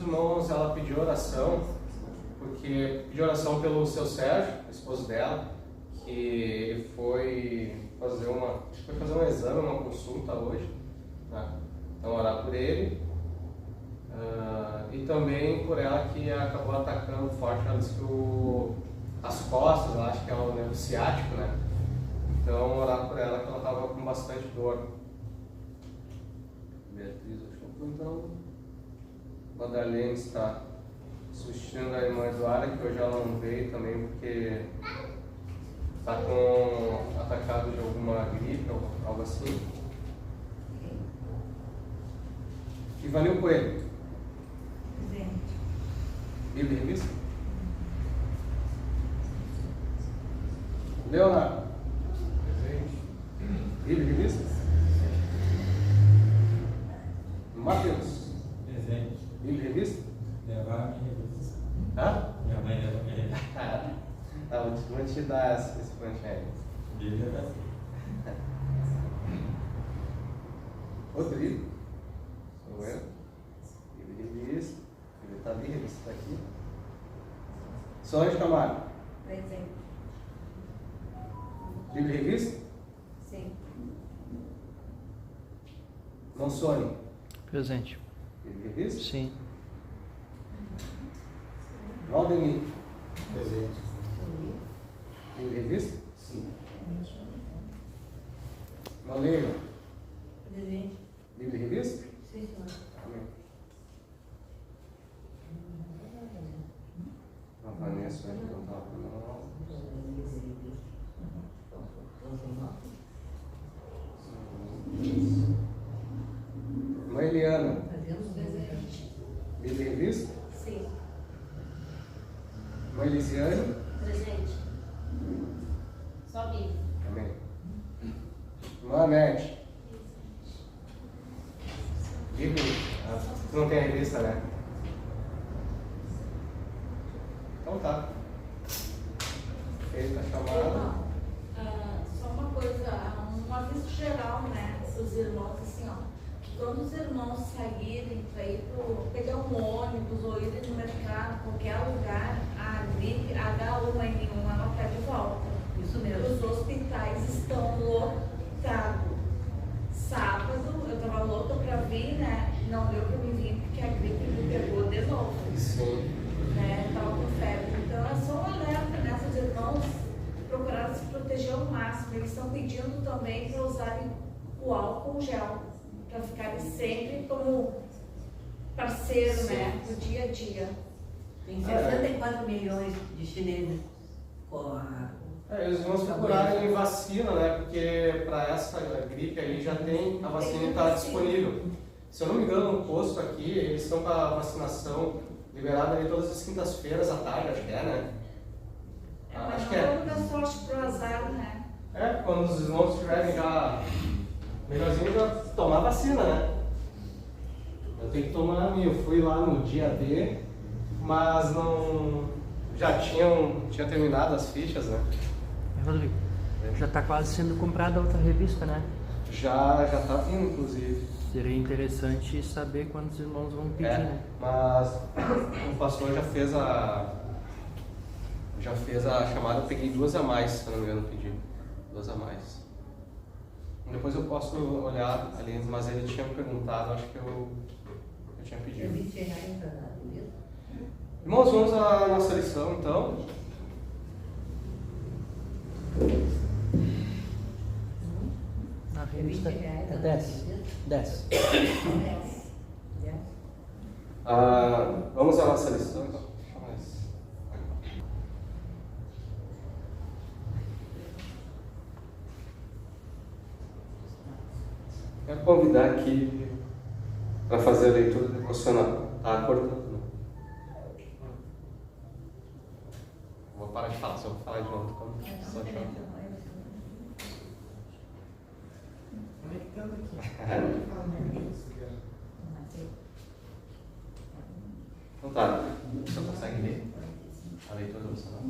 irmãos, ela pediu oração, porque pediu oração pelo seu Sérgio, o esposo dela, que ele foi fazer um exame, uma consulta hoje, tá? Então orar por ele, e também por ela que acabou atacando forte, ela disse que as costas, eu acho que é o nervo ciático, né? Então orar por ela que ela estava com bastante dor. Beatriz, acho que então a Darlene está substituindo a irmã Eduarda, que hoje ela não veio também porque está com atacado de alguma gripe ou algo assim. Ivanil Coelho. Presente. Bíblia e revista? Leonardo. Presente. Bíblia e revista? Mateus. Presente. Bíblia e revista? Levar a minha revista. Hã? Minha mãe leva a minha revista. Tá, vou te dar esse punch aí. Bíblia vai ser. Rodrigo. Sou eu. Bíblia e revista. Bíblia está ali, revista está aqui. Solange Camargo. Presente. Bíblia e revista? Sim. Monsone. Presente. Bíblia e revista? Sim. Valdemir. Presente. Bíblia e revista? Sim. Maleiro. Presente. Bíblia e revista? Sim, senhor. Amém. A Vanessa vai contar para nós. Irmã Eliana. Presente. Bíblia e revista? Sim. Irmã Elisiane? Presente. Só Bíblia. Amém. Irmã Anete? Bíblia? Tu não tem a revista, né? Então tá. Feita a chamada. Só uma coisa, um aviso geral, né, os irmãos, assim, ó, quando os irmãos saírem para ir pegar um ônibus ou irem no mercado, qualquer lugar, a gripe H1N1 ela está de volta. Isso mesmo. Os hospitais estão lotados. Sábado eu estava louca para vir, né, não deu para me vir porque a gripe me pegou de novo. Sim. Né, estava com febre. Então é só um alerta, né, os irmãos procuraram se proteger ao máximo. Eles estão pedindo também para usarem o álcool gel, para ficarem sempre como parceiro, Sim. né, do dia a dia. Tem 64 milhões de chineses com Eles vão procurarem vacina, né? Porque para essa gripe aí já tem, a vacina está disponível. Se eu não me engano, no posto aqui, eles estão com a vacinação liberada ali todas as quintas-feiras à tarde, acho que é, né? Mas Acho não que é. vamos dar sorte pro azar, né? É, quando os irmãos estiverem já melhorzinho, já tomar vacina, né? Eu tenho que tomar a minha. Eu fui lá no dia D, mas não. Já tinha terminado as fichas, né? Rodrigo, já está quase sendo comprada outra revista, né? Já tá vindo, inclusive. Seria interessante saber quantos irmãos vão pedir, né? Mas o pastor já fez a chamada, eu peguei 2 a mais, se eu não me engano, pedi. 2 a mais. Depois eu posso olhar ali, mas ele tinha me perguntado, acho que eu tinha pedido. Irmãos, vamos à nossa lição então. Na revista é 10. 10. Vamos à nossa lição então. Quero convidar aqui para fazer a leitura devocional. Tá cortando? Vou parar de falar, só vou falar de novo. Só de novo. Então tá, você consegue ler a leitura devocional?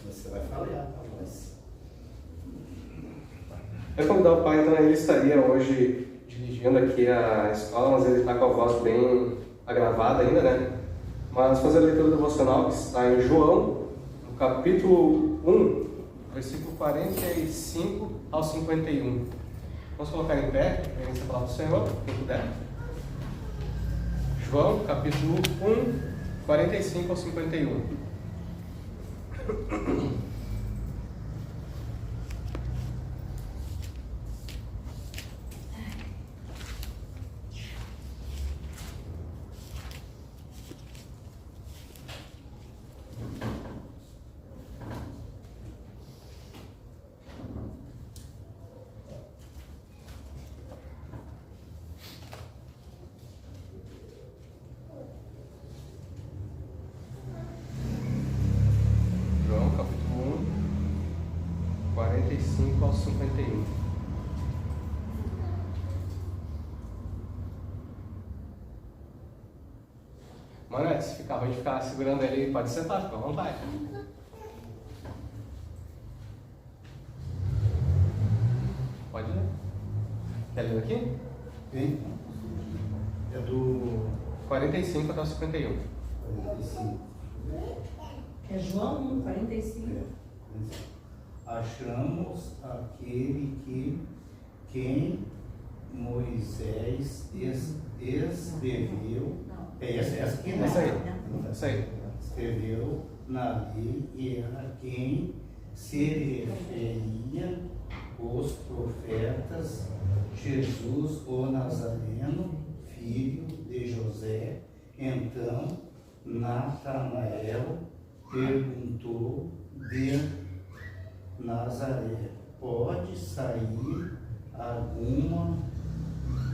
Você vai falar para nós. Quero convidar o pai, então ele estaria hoje dirigindo aqui a escola, mas ele está com a voz bem gravada ainda, né? Mas fazer a leitura devocional que está em João, no capítulo 1, versículo 45 ao 51. Vamos colocar em pé, reverência a palavra do Senhor, quem puder. João, capítulo 1, 45 ao 51. João, capítulo 1, 45 ao 51. Mano, se ficar ruim de ficar segurando ele, pode sentar, fica à vontade. Pode ler. Quer ler aqui? Bem, é do 45 até o 51. 45. É João 1, 45. Achamos aquele quem Moisés escreveu. É essa aqui, né? Essa aí. Escreveu na lei e a quem se referia os profetas, Jesus o Nazareno, filho de José. Então Natanael perguntou de Nazaré: pode sair alguma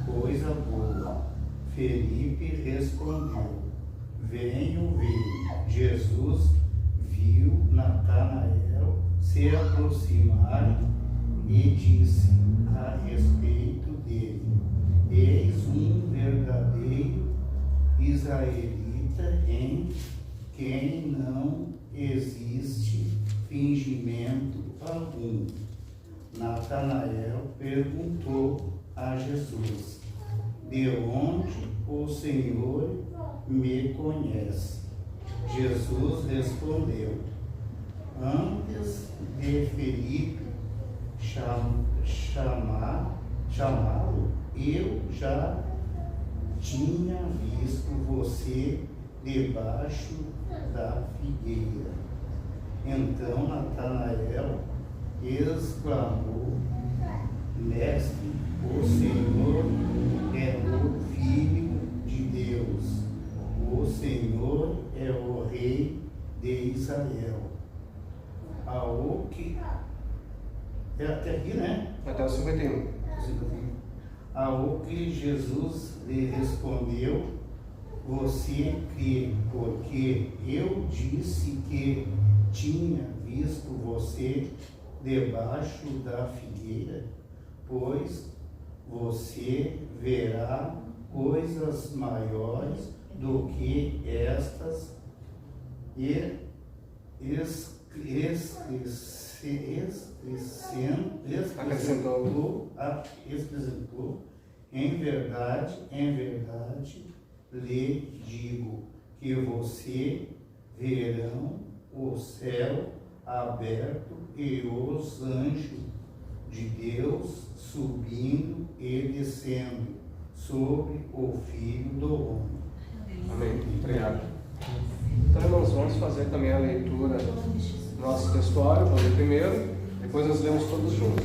coisa boa? Felipe respondeu: venho ver. Jesus viu Natanael se aproximar e disse a respeito dele: eis um verdadeiro israelita em quem não existe fingimento algum. Natanael perguntou a Jesus: de onde o Senhor me conhece? Jesus respondeu: antes de Felipe chamá-lo, eu já tinha visto você debaixo da figueira. Então Natanael exclamou: mestre, o Senhor é o Filho de Deus, o Senhor é o Rei de Israel. Ao que é até aqui, né? Até o 51. Ao que Jesus lhe respondeu: você crê porque eu disse que tinha visto você debaixo da figueira? Pois você verá coisas maiores do que estas. E acrescentou: em verdade, lhe digo que você verão o céu aberto e os anjos de Deus subindo e descendo sobre o Filho do Homem. Amém. Obrigado. Então, irmãos, vamos fazer também a leitura do nosso textuário. Vou ler primeiro, depois nós lemos todos juntos.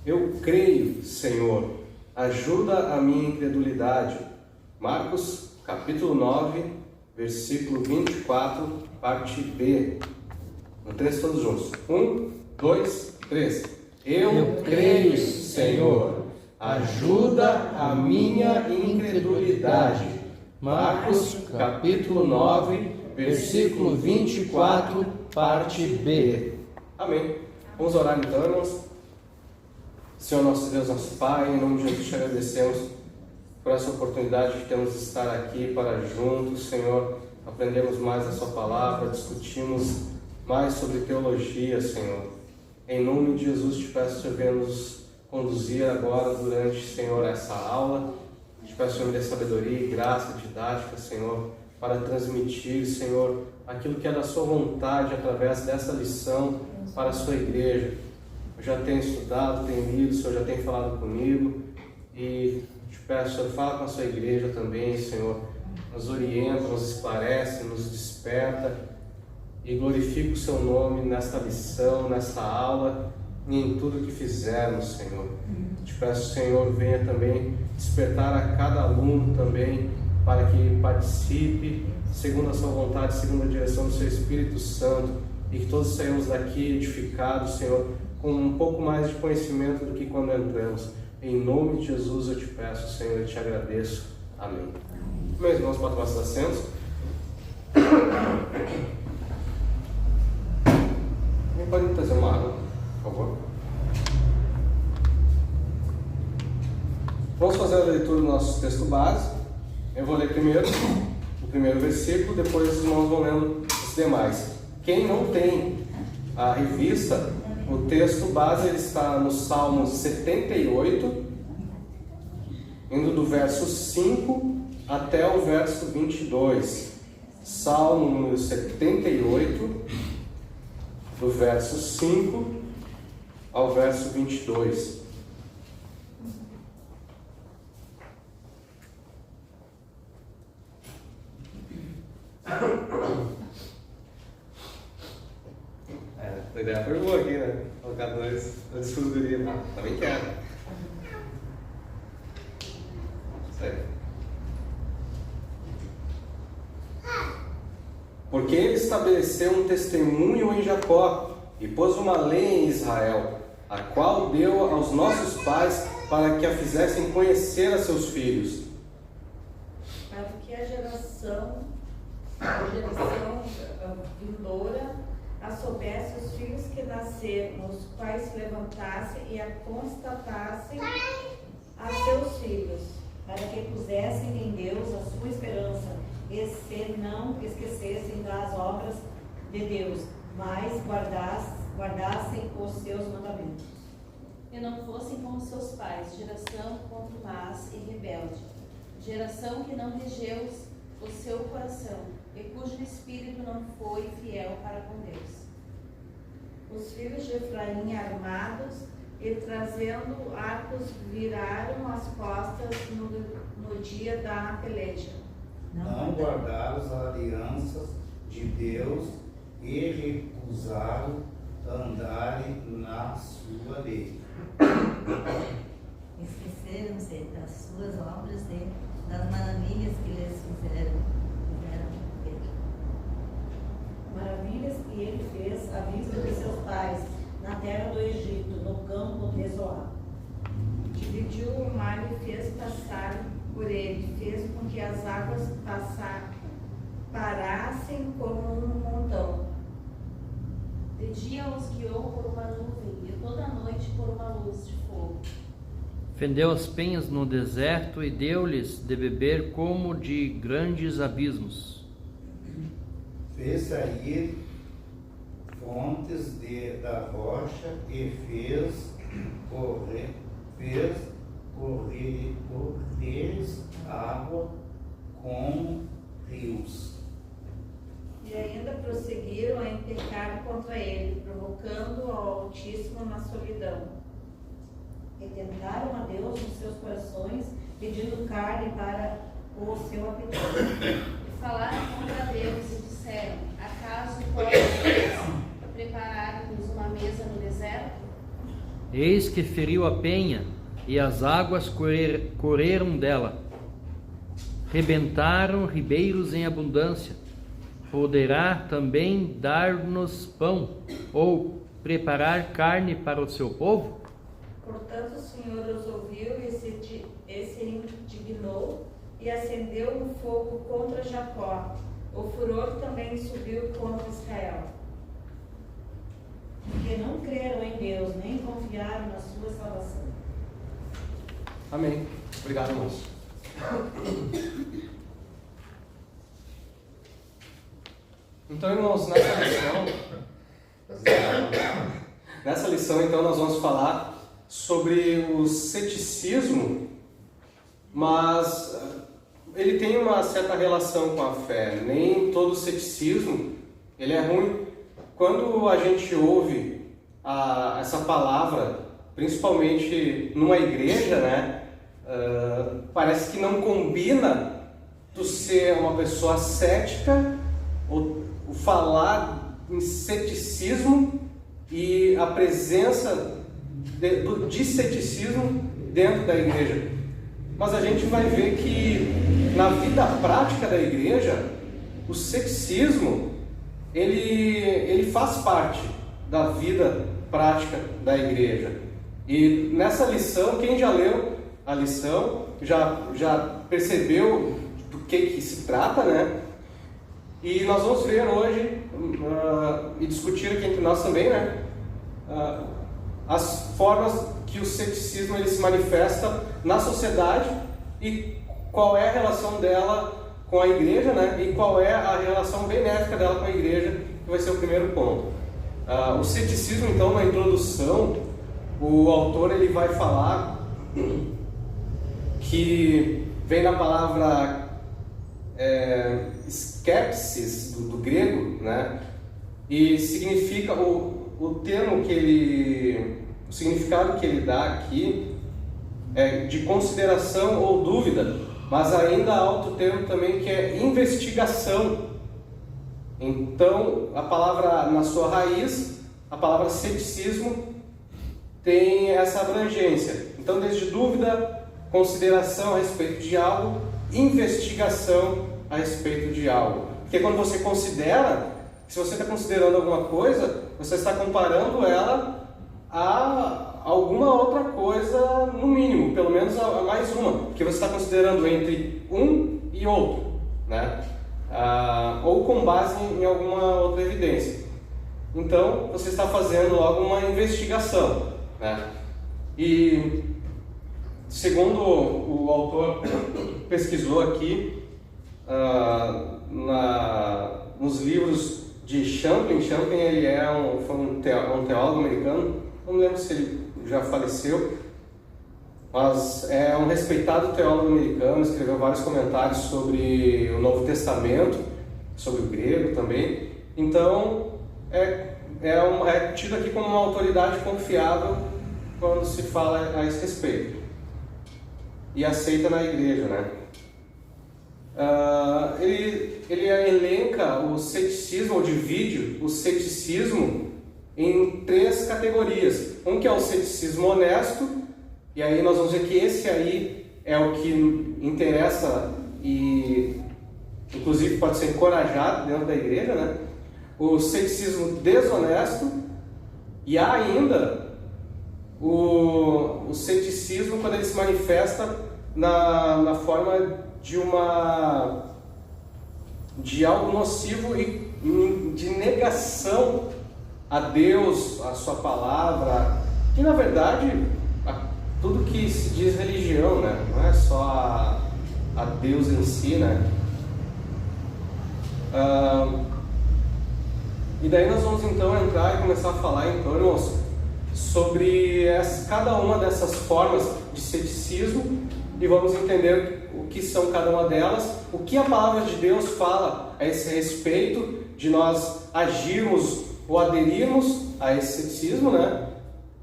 Eu creio, Senhor, ajuda a minha incredulidade. Marcos, capítulo 9, versículo 24, parte B. No 3 todos juntos. 1, 2, 3. Eu creio, Senhor, ajuda a minha incredulidade. Marcos, capítulo 9, versículo 24, parte B. Amém. Vamos orar então, irmãos. Senhor nosso Deus, nosso Pai, em nome de Jesus te agradecemos por essa oportunidade que temos de estar aqui para juntos, Senhor, aprendermos mais a sua palavra, discutirmos mais sobre teologia, Senhor. Em nome de Jesus, te peço, Senhor, venha nos conduzir agora durante, Senhor, essa aula. Te peço, Senhor, me dê sabedoria e graça didática, Senhor, para transmitir, Senhor, aquilo que é da sua vontade através dessa lição para a sua igreja. Eu já tenho estudado, tenho lido, o Senhor já tem falado comigo e te peço, Senhor, fala com a sua igreja também, Senhor, nos orienta, nos esclarece, nos desperta e glorifica o seu nome nesta lição, nesta aula e em tudo que fizermos, Senhor. Te peço, Senhor, venha também despertar a cada aluno também para que participe segundo a sua vontade, segundo a direção do seu Espírito Santo e que todos saímos daqui edificados, Senhor, com um pouco mais de conhecimento do que quando entramos. Em nome de Jesus eu te peço, Senhor, eu te agradeço. Amém. Meus irmãos, para tomar seus assentos. Podem trazer uma água, por favor. Vamos fazer a leitura do nosso texto base. Eu vou ler primeiro o primeiro versículo, depois os irmãos vão lendo os demais. Quem não tem a revista, o texto base ele está no Salmo 78, indo do verso 5 até o verso 22. Salmo número 78, do verso 5 ao verso 22. A ideia foi boa aqui, né? Colocar dois figurinhas. Também quero. Isso aí. Porque ele estabeleceu um testemunho em Jacó e pôs uma lei em Israel, a qual deu aos nossos pais para que a fizessem conhecer a seus filhos. Para que a geração vindoura a soubesse os filhos que nasceram, os quais se levantassem e a constatassem a seus filhos, para que pusessem em Deus a sua esperança, e se não esquecessem das obras de Deus, mas guardassem os seus mandamentos. E não fossem como seus pais, geração contumaz e rebelde, geração que não regeu o seu coração, e cujo espírito não foi fiel para com Deus. Os filhos de Efraim armados e trazendo arcos viraram as costas no dia da peleja. Não guardaram as alianças de Deus e recusaram andarem na sua lei. Esqueceram-se das suas obras, das maravilhas que lhes fizeram ver. Maravilhas que ele fez à vista de seus pais, na terra do Egito, no campo de Zoar. Dividiu o mar e fez passar por ele, fez com que as águas parassem como um montão. De dia os guiou por uma nuvem, e toda a noite por uma luz de fogo. Fendeu as penhas no deserto e deu-lhes de beber como de grandes abismos. Fez sair fontes da rocha e fez correr água com rios. E ainda prosseguiram em pecar contra ele, provocando ao Altíssimo na solidão. E tentaram a Deus nos seus corações, pedindo carne para o seu apetite. E falaram contra Deus e disseram: acaso pode Deus preparar-nos uma mesa no deserto? Eis que feriu a penha, e as águas correram dela. Rebentaram ribeiros em abundância. Poderá também dar-nos pão, ou preparar carne para o seu povo? Portanto, o Senhor os ouviu e se indignou e acendeu um fogo contra Jacó. O furor também subiu contra Israel. Porque não creram em Deus, nem confiaram na sua salvação. Amém. Obrigado, irmãos. Então, irmãos, nessa lição, Nessa lição, então, nós vamos falar sobre o ceticismo, mas ele tem uma certa relação com a fé. Nem todo ceticismo ele é ruim. Quando a gente ouve essa palavra, principalmente numa igreja, né, parece que não combina tu ser uma pessoa cética ou falar em ceticismo e a presença de ceticismo dentro da igreja. Mas a gente vai ver que na vida prática da igreja, o ceticismo ele faz parte da vida prática da igreja. E nessa lição, quem já leu a lição já percebeu do que se trata, né? E nós vamos ver hoje e discutir aqui entre nós também, né? As formas que o ceticismo ele se manifesta na sociedade e qual é a relação dela com a igreja, né? E qual é a relação benéfica dela com a igreja, que vai ser o primeiro ponto. O ceticismo, então, na introdução, o autor ele vai falar que vem da palavra skepsis, do grego, né? E significa o termo o significado que ele dá aqui é de consideração ou dúvida, mas ainda há outro termo também que é investigação. Então, a palavra, na sua raiz, a palavra ceticismo tem essa abrangência. Então, desde dúvida, consideração a respeito de algo, investigação a respeito de algo. Porque quando você considera, se você está considerando alguma coisa, você está comparando ela a alguma outra coisa, no mínimo, pelo menos a mais uma, porque você está considerando entre um e outro, né? Ou com base em alguma outra evidência. Então, você está fazendo logo uma investigação, né? E segundo o autor pesquisou aqui nos livros de Champlin ele foi um teólogo americano, não lembro se ele já faleceu, mas é um respeitado teólogo americano, escreveu vários comentários sobre o Novo Testamento, sobre o grego também. Então é tido aqui como uma autoridade confiável quando se fala a esse respeito e aceita na igreja, né? Ele elenca o ceticismo, ou divide o ceticismo em 3 categorias. Um que é o ceticismo honesto, e aí nós vamos ver que esse aí é o que interessa e inclusive pode ser encorajado dentro da igreja, né? O ceticismo desonesto, e há ainda o ceticismo quando ele se manifesta na forma de algo nocivo e de negação a Deus, a sua palavra, e na verdade tudo que se diz religião, né? Não é só a Deus em si, né? E daí nós vamos então entrar e começar a falar, então, irmãos, sobre cada uma dessas formas de ceticismo, e vamos entender o que são cada uma delas, o que a palavra de Deus fala a esse respeito de nós agirmos ou aderirmos a esse ceticismo, né?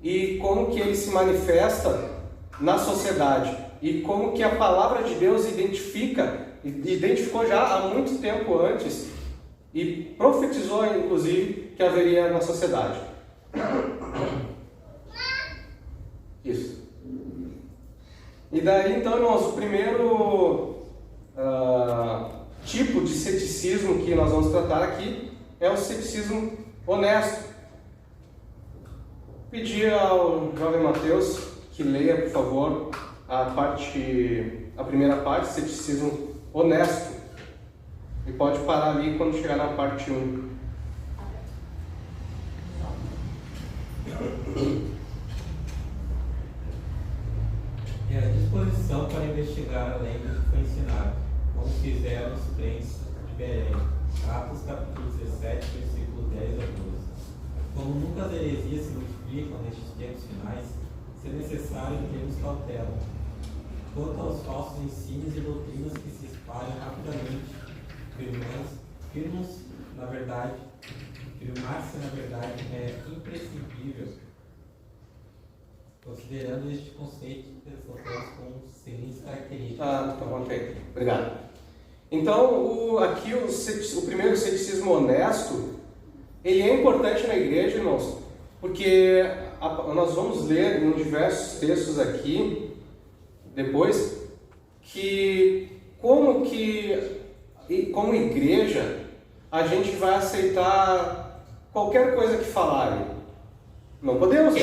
E como que ele se manifesta na sociedade, e como que a palavra de Deus identificou já há muito tempo antes e profetizou inclusive que haveria na sociedade. Isso. E daí então, irmãos, o primeiro tipo de ceticismo que nós vamos tratar aqui é o ceticismo honesto. Pedir ao jovem Mateus que leia, por favor, a primeira parte, ceticismo honesto. E pode parar ali quando chegar na parte 1. É a disposição para investigar a lei do que foi ensinado, como fizeram os crentes de Belém. Atos capítulo 17, versículo 10 a 12. como nunca as heresias se multiplicam nestes tempos finais, se é necessário termos cautela quanto aos falsos ensinos e doutrinas que se espalham rapidamente. Firmar-se na verdade é imprescindível, considerando este conceito que resolvemos com seguintes características. Tá bom, ok. Obrigado. Então, aqui o primeiro ceticismo honesto, ele é importante na igreja, irmãos, porque nós vamos ler em diversos textos aqui, depois, que como igreja, a gente vai aceitar qualquer coisa que falarem. Não podemos, né?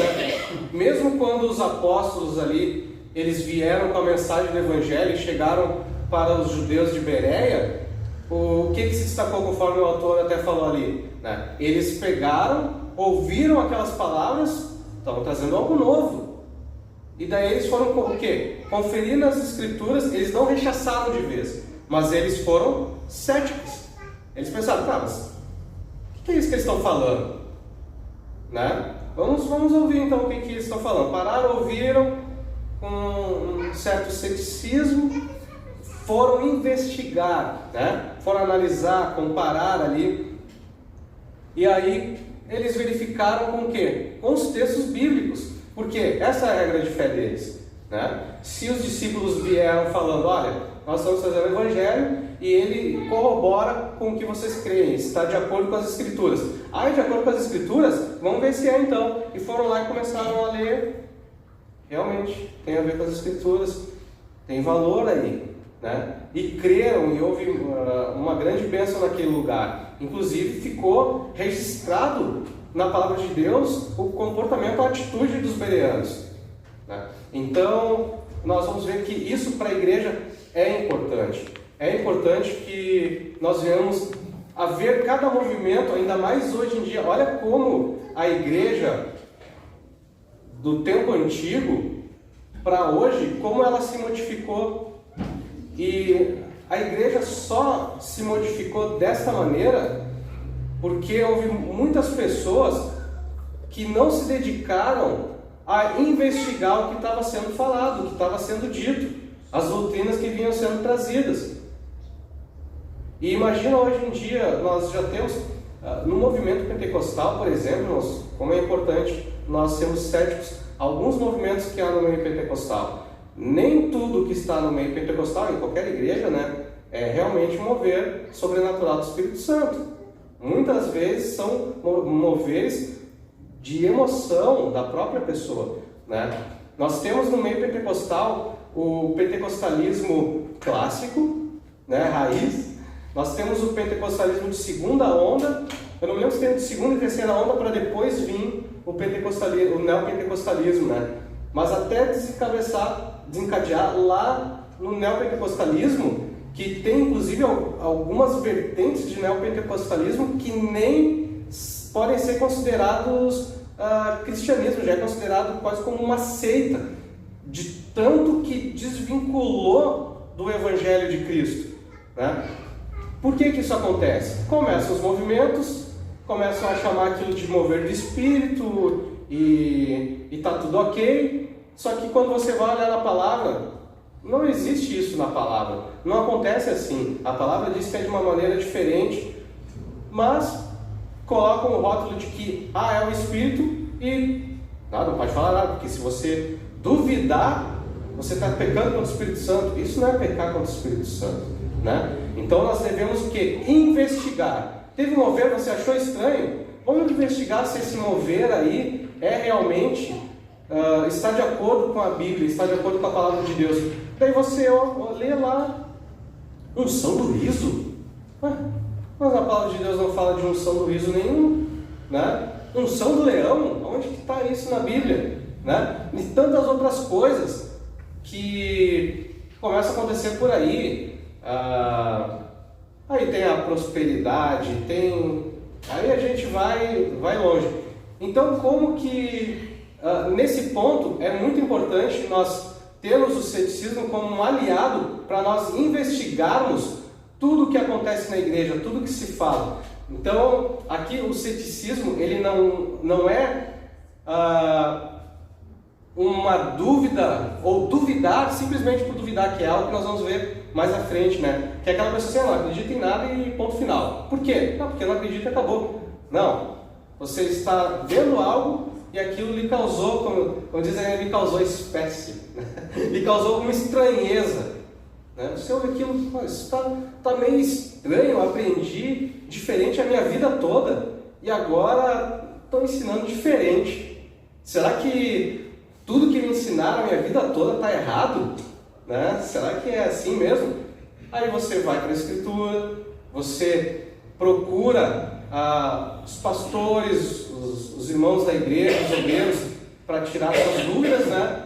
Mesmo quando os apóstolos ali, eles vieram com a mensagem do Evangelho e chegaram para os judeus de Bereia, o que se destacou, conforme o autor até falou ali, né? Eles pegaram, ouviram aquelas palavras, estavam trazendo algo novo. E daí eles foram o quê? Conferir nas escrituras, eles não rechaçaram de vez, mas eles foram céticos. Eles pensaram, mas o que é isso que eles estão falando? Né? Vamos ouvir então o que eles estão falando. Pararam, ouviram, com um certo ceticismo, foram investigar, né? Foram analisar, comparar ali. E aí eles verificaram com o quê? Com os textos bíblicos. Porque essa é a regra de fé deles, né? Se os discípulos vieram falando, olha, nós estamos fazendo o Evangelho e ele corrobora com o que vocês creem, está de acordo com as Escrituras. De acordo com as Escrituras, vamos ver se é então. E foram lá e começaram a ler. Realmente, tem a ver com as Escrituras, tem valor aí, né? E creram, e houve uma grande bênção naquele lugar. Inclusive, ficou registrado na palavra de Deus o comportamento, a atitude dos bereanos, né? Então, nós vamos ver que isso para a igreja é importante. É importante que nós venhamos a ver cada movimento, ainda mais hoje em dia. Olha como a igreja do tempo antigo para hoje, como ela se modificou. E a igreja só se modificou desta maneira porque houve muitas pessoas que não se dedicaram a investigar o que estava sendo falado, o que estava sendo dito, as doutrinas que vinham sendo trazidas. E imagina hoje em dia, nós já temos, no movimento pentecostal, por exemplo, como é importante nós sermos céticos a alguns movimentos que há no meio pentecostal. Nem tudo que está no meio pentecostal, em qualquer igreja, né, é realmente um mover sobrenatural do Espírito Santo. Muitas vezes são moveres de emoção da própria pessoa, né? Nós temos no meio pentecostal o pentecostalismo clássico, né, raiz. Nós temos o pentecostalismo de segunda onda. Eu não lembro se tem de segunda e terceira onda para depois vir o pentecostalismo, o neopentecostalismo, né? Mas até desencadear lá no neopentecostalismo, que tem inclusive algumas vertentes de neopentecostalismo que nem podem ser considerados cristianismo, já é considerado quase como uma seita, de tanto que desvinculou do Evangelho de Cristo, né? Por que isso acontece? Começam os movimentos, começam a chamar aquilo de mover do Espírito e está tudo ok, só que quando você vai olhar na palavra, não existe isso na palavra, não acontece assim. A palavra diz que é de uma maneira diferente, mas colocam o rótulo de que é o Espírito e não pode falar nada, porque se você duvidar, você está pecando contra o Espírito Santo. Isso não é pecar contra o Espírito Santo, né? Então nós devemos o quê? Investigar. Teve um mover, você achou estranho? Vamos investigar se esse mover aí é realmente está de acordo com a Bíblia, está de acordo com a palavra de Deus. Daí você lê lá, unção do riso. Mas a palavra de Deus não fala de unção do riso nenhum, né? Unção do leão, onde que está isso na Bíblia, né? E tantas outras coisas que começam a acontecer por aí. Aí tem a prosperidade, aí a gente vai longe. Então, como que nesse ponto é muito importante nós termos o ceticismo como um aliado para nós investigarmos tudo o que acontece na igreja, tudo que se fala. Então, aqui o ceticismo, ele não é uma dúvida, ou duvidar simplesmente por duvidar, que é algo que nós vamos ver mais à frente, né? Que é aquela pessoa assim, não acredita em nada e ponto final. Por quê? Não, porque não acredita e acabou. Não. Você está vendo algo e aquilo lhe causou, como dizem, lhe causou espécie, lhe causou uma estranheza. Né? Você ouve aquilo, isso está meio estranho, eu aprendi diferente a minha vida toda e agora estão ensinando diferente. Será que tudo que me ensinaram a minha vida toda está errado? Né? Será que é assim mesmo? Aí você vai para a Escritura, você procura os pastores, os irmãos da igreja, os obreiros, para tirar suas dúvidas, né?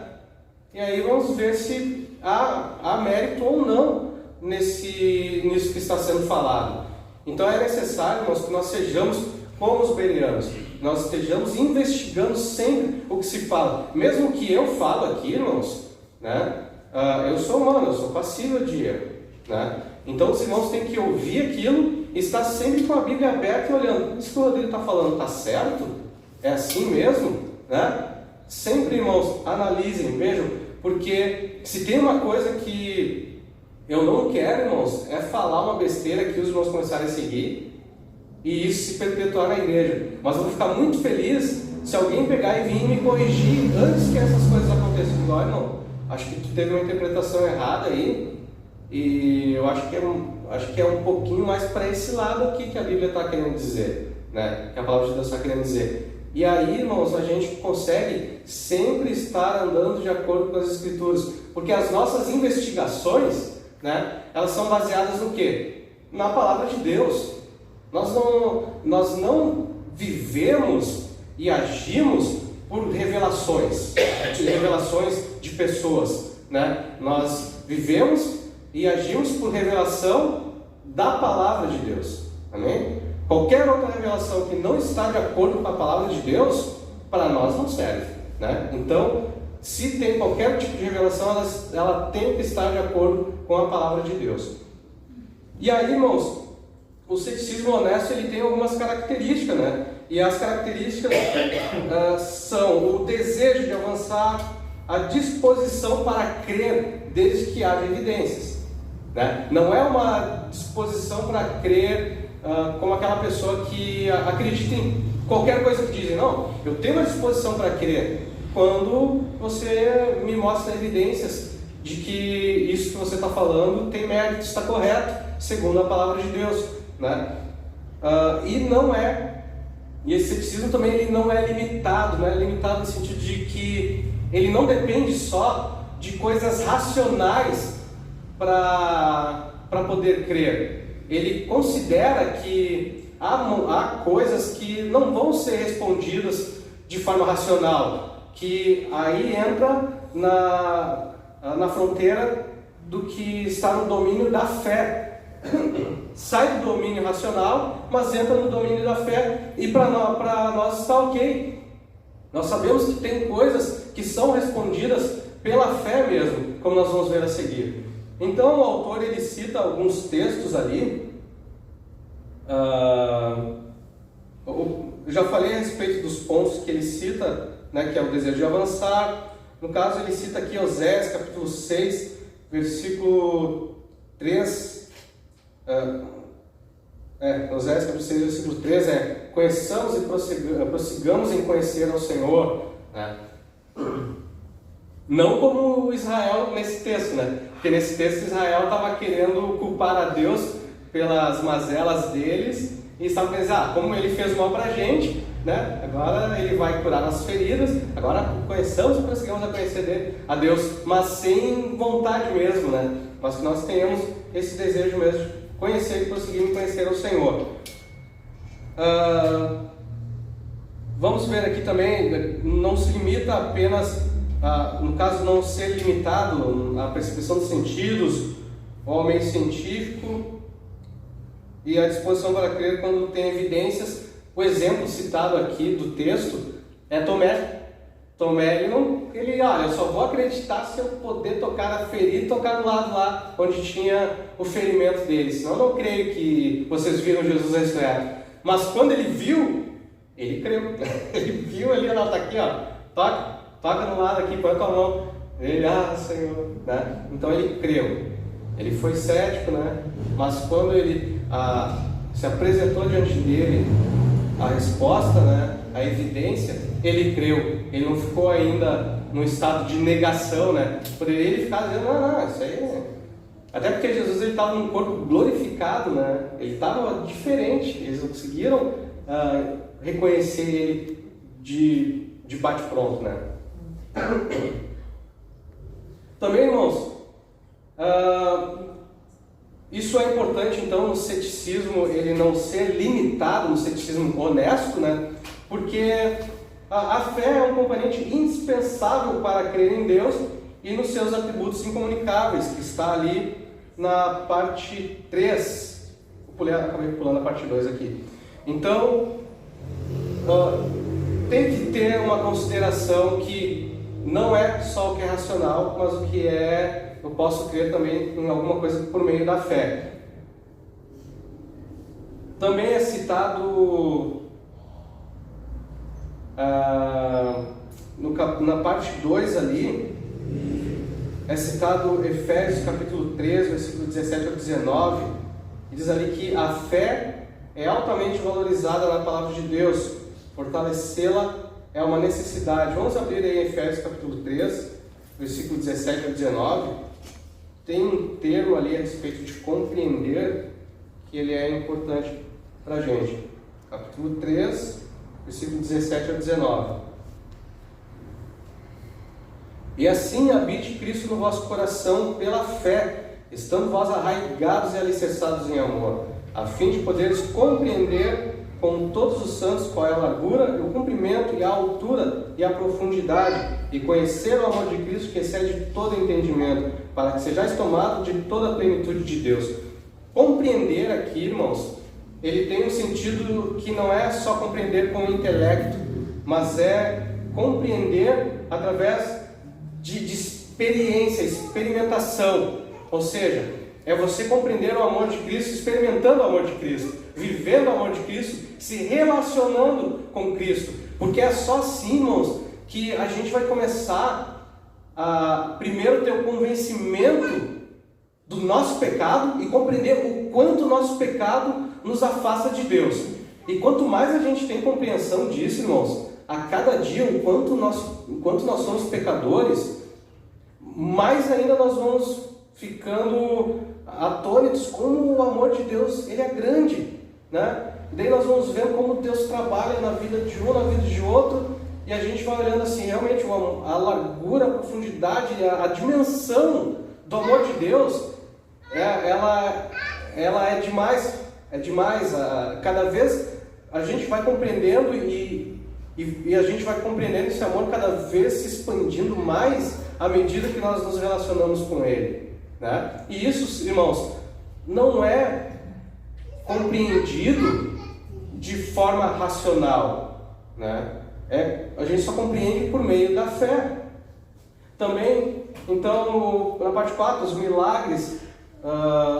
E aí vamos ver se há mérito ou não nisso que está sendo falado. Então é necessário, irmãos, que nós sejamos como os bereanos, nós estejamos investigando sempre o que se fala. Mesmo que eu falo aqui, irmãos, né? Eu sou humano, eu sou passível de erro, né? Então os irmãos têm que ouvir aquilo e estar sempre com a Bíblia aberta e olhando. Isso que o Rodrigo está falando está certo? É assim mesmo? Né? Sempre, irmãos, analisem, vejam, porque se tem uma coisa que eu não quero, irmãos, é falar uma besteira que os irmãos começarem a seguir e isso se perpetuar na igreja. Mas eu vou ficar muito feliz se alguém pegar e vir me corrigir antes que essas coisas aconteçam. Olha, não, acho que tu teve uma interpretação errada aí e eu acho que é um pouquinho mais para esse lado aqui que a Bíblia está querendo dizer, né? Que a palavra de Deus está querendo dizer. E aí, irmãos, a gente consegue sempre estar andando de acordo com as Escrituras, porque as nossas investigações, né, elas são baseadas no quê? Na palavra de Deus. Nós não vivemos e agimos por revelações de pessoas, né? Nós vivemos e agimos por revelação da palavra de Deus. Amém? Qualquer outra revelação que não está de acordo com a palavra de Deus, para nós não serve, né? Então, se tem qualquer tipo de revelação, ela tem que estar de acordo com a palavra de Deus. E aí, irmãos, o ceticismo honesto ele tem algumas características, né? E as características são o desejo de avançar, a disposição para crer desde que haja evidências, né? Não é uma disposição para crer como aquela pessoa que acredita em qualquer coisa que dizem. Não, eu tenho uma disposição para crer quando você me mostra evidências de que isso que você está falando tem mérito, está correto, segundo a palavra de Deus, né? E esse ceticismo também ele não é limitado, não é limitado no sentido de que ele não depende só de coisas racionais para poder crer. Ele considera que há coisas que não vão ser respondidas de forma racional, que aí entra na fronteira do que está no domínio da fé. Sai do domínio racional, mas entra no domínio da fé, e para nós está ok. Nós sabemos que tem coisas que são respondidas pela fé mesmo, como nós vamos ver a seguir. Então o autor ele cita alguns textos ali. Eu já falei a respeito dos pontos que ele cita, né, que é o desejo de avançar. No caso ele cita aqui Oséias capítulo 6, versículo 3. Oséias capítulo 6, versículo 3 conheçamos e prossigamos em conhecer ao Senhor, né? Não como Israel nesse texto, né? Porque nesse texto Israel estava querendo culpar a Deus pelas mazelas deles e estava pensando, como ele fez mal para a gente, né? Agora ele vai curar nossas feridas, agora conheçamos e prossigamos a conhecer a Deus, mas sem vontade mesmo, né? Mas que nós tenhamos esse desejo mesmo de conhecer e prosseguir em conhecer o Senhor. Vamos ver aqui também, não se limita apenas, no caso não ser limitado à percepção dos sentidos ou ao meio científico e a disposição para crer quando tem evidências. O exemplo citado aqui do texto é Tomé. Tomé, eu só vou acreditar se eu poder tocar a ferida e tocar do lado lá onde tinha o ferimento dele, senão eu não creio que vocês viram Jesus ressurreto. Mas quando ele viu, ele creu. Ele viu ali, ela está aqui, ó, toca no lado aqui, põe a tua mão. Ele, Senhor, né? Então ele creu. Ele foi cético, né? Mas quando ele se apresentou diante dele a resposta, né? A evidência, ele creu. Ele não ficou ainda num estado de negação, né? Poderia ele ficar dizendo, não, isso aí... Até porque Jesus estava num corpo glorificado, né? Ele estava diferente. Eles não conseguiram reconhecer ele de bate-pronto, né? Também, irmãos, isso é importante, então, no ceticismo, ele não ser limitado, no ceticismo honesto, né? Porque a fé é um componente indispensável para crer em Deus e nos seus atributos incomunicáveis, que está ali na parte 3. Acabei pulando a parte 2 aqui. Então, tem que ter uma consideração que não é só o que é racional, mas o que eu posso crer também em alguma coisa por meio da fé. Também é citado na parte 2 ali, é citado Efésios capítulo 3, versículo 17 ao 19, e diz ali que a fé é altamente valorizada na palavra de Deus, fortalecê-la é uma necessidade. Vamos abrir aí Efésios capítulo 3, versículo 17 ao 19. Tem um termo ali a respeito de compreender que ele é importante para a gente. Capítulo 3, versículo 17 ao 19. E assim habite Cristo no vosso coração pela fé, estando vós arraigados e alicerçados em amor, a fim de poderes compreender com todos os santos qual é a largura, o comprimento e a altura e a profundidade, e conhecer o amor de Cristo que excede todo entendimento, para que sejais tomados de toda a plenitude de Deus. Compreender aqui, irmãos, ele tem um sentido que não é só compreender com o intelecto, mas é compreender através de experiência, experimentação. Ou seja, é você compreender o amor de Cristo, experimentando o amor de Cristo, vivendo o amor de Cristo, se relacionando com Cristo. Porque é só assim, irmãos, que a gente vai começar a primeiro ter o convencimento do nosso pecado e compreender o quanto o nosso pecado nos afasta de Deus. E quanto mais a gente tem compreensão disso, irmãos, a cada dia, o quanto nós somos pecadores, mais ainda nós vamos ficando atônitos como o amor de Deus ele é grande, né? E daí nós vamos vendo como Deus trabalha na vida de um, na vida de outro, e a gente vai olhando assim, realmente a largura, a profundidade, a dimensão do amor de Deus, ela é demais, cada vez a gente vai compreendendo e a gente vai compreendendo esse amor cada vez se expandindo mais à medida que nós nos relacionamos com Ele, né? E isso, irmãos, não é compreendido de forma racional, né? A gente só compreende por meio da fé. Também, então, na parte 4, os milagres